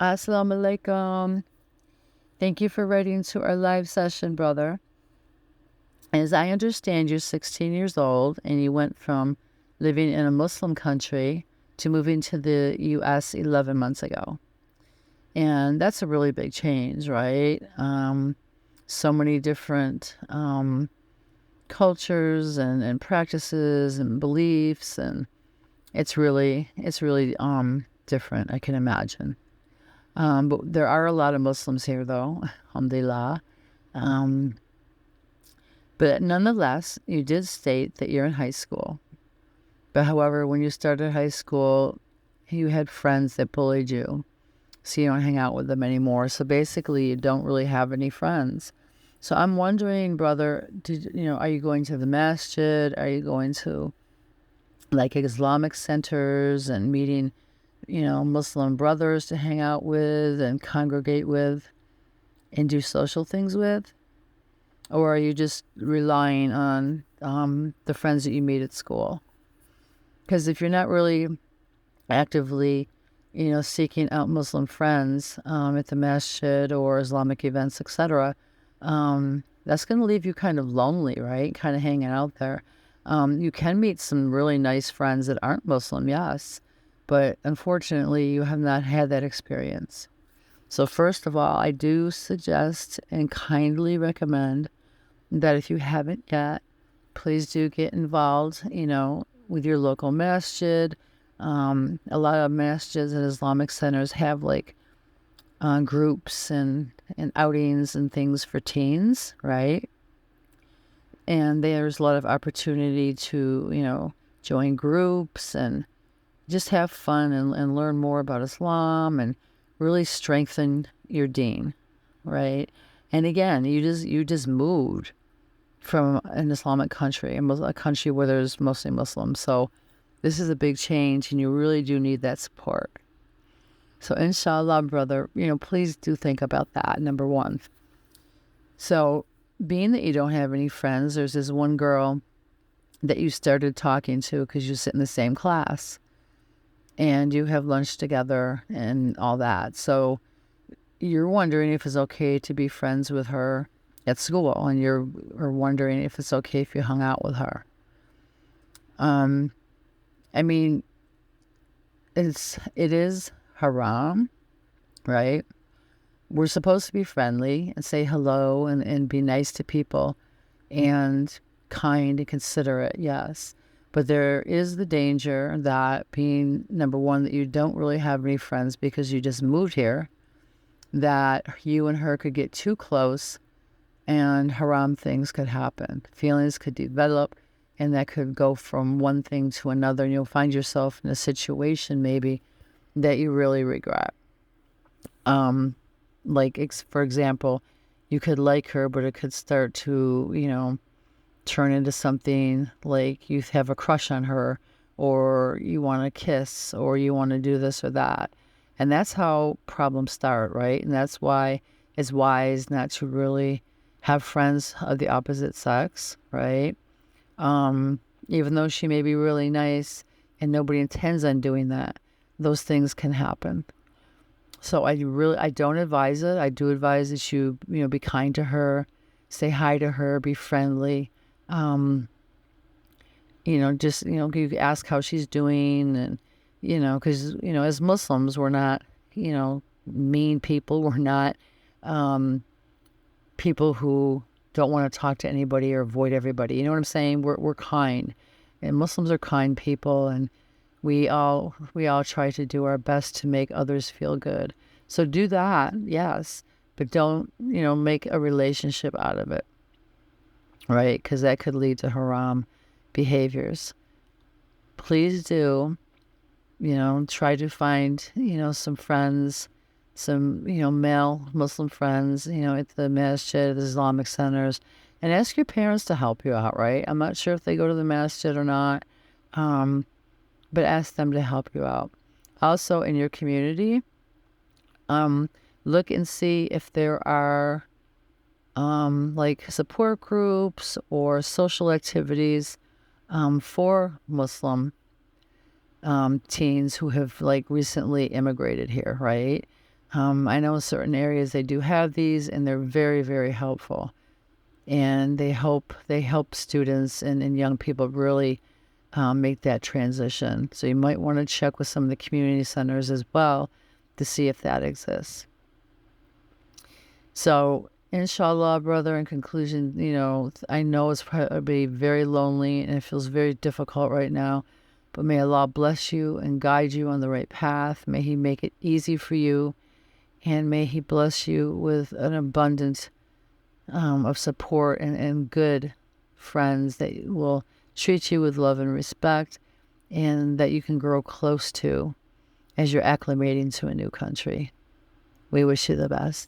Assalamu alaikum. Thank you for writing to our live session, brother. As I understand, you're 16 years old and you went from living in a Muslim country to moving to the US 11 months ago. And that's a really big change, right? So many different cultures and practices and beliefs, and it's really different, I can imagine. But there are a lot of Muslims here, though, alhamdulillah. Um, but nonetheless, you did state that you're in high school. But however, when you started high school, you had friends that bullied you, so you don't hang out with them anymore. So basically, you don't really have any friends. So I'm wondering, brother, are you going to the masjid? Are you going to like Islamic centers and meeting, Muslim brothers to hang out with and congregate with and do social things with? Or are you just relying on the friends that you meet at school? Because if you're not really actively, seeking out Muslim friends at the masjid or Islamic events, etc., that's going to leave you kind of lonely, right? Kind of hanging out there. You can meet some really nice friends that aren't Muslim, yes, but unfortunately, you have not had that experience. So, first of all, I do suggest and kindly recommend that if you haven't yet, please do get involved, with your local masjid. A lot of masjids and Islamic centers have like groups and outings and things for teens, right? And there's a lot of opportunity to, join groups and just have fun and learn more about Islam and really strengthen your deen, right? And again, you just moved from an Islamic country, a country where there's mostly Muslims. So this is a big change and you really do need that support. So inshallah, brother, please do think about that, number one. So being that you don't have any friends, there's this one girl that you started talking to because you sit in the same class and you have lunch together and all that. So you're wondering if it's okay to be friends with her at school, and you're wondering if it's okay if you hung out with her. I mean, it is haram, right? We're supposed to be friendly and say hello and be nice to people and kind and considerate, yes. But there is the danger that being, number one, that you don't really have any friends because you just moved here, that you and her could get too close and haram things could happen. Feelings could develop, and that could go from one thing to another, and you'll find yourself in a situation maybe that you really regret. Like, for example, you could like her, but it could start to, turn into something like you have a crush on her, or you want to kiss, or you want to do this or that. And that's how problems start, right? And that's why it's wise not to really have friends of the opposite sex, right? Even though she may be really nice and nobody intends on doing that, those things can happen. So I don't advise it. I do advise that you be kind to her, say hi to her, be friendly. Just you ask how she's doing, and because as Muslims we're not mean people. We're not people who don't want to talk to anybody or avoid everybody. You know what I'm saying? We're kind, and Muslims are kind people, and we all try to do our best to make others feel good. So do that, yes, but don't make a relationship out of it, right? Because that could lead to haram behaviors. Please do, try to find some friends, some male Muslim friends, at the masjid, the Islamic centers, and ask your parents to help you out, right? I'm not sure if they go to the masjid or not, but ask them to help you out. Also, in your community, look and see if there are like support groups or social activities for Muslim teens who have like recently immigrated here, right? I know in certain areas they do have these, and they're very, very helpful. And they help students and young people really make that transition. So you might want to check with some of the community centers as well to see if that exists. So, inshallah, brother, in conclusion, I know it's probably very lonely and it feels very difficult right now, but may Allah bless you and guide you on the right path. May He make it easy for you, and may He bless you with an abundance of support and good friends that will treat you with love and respect, and that you can grow close to as you're acclimating to a new country. We wish you the best.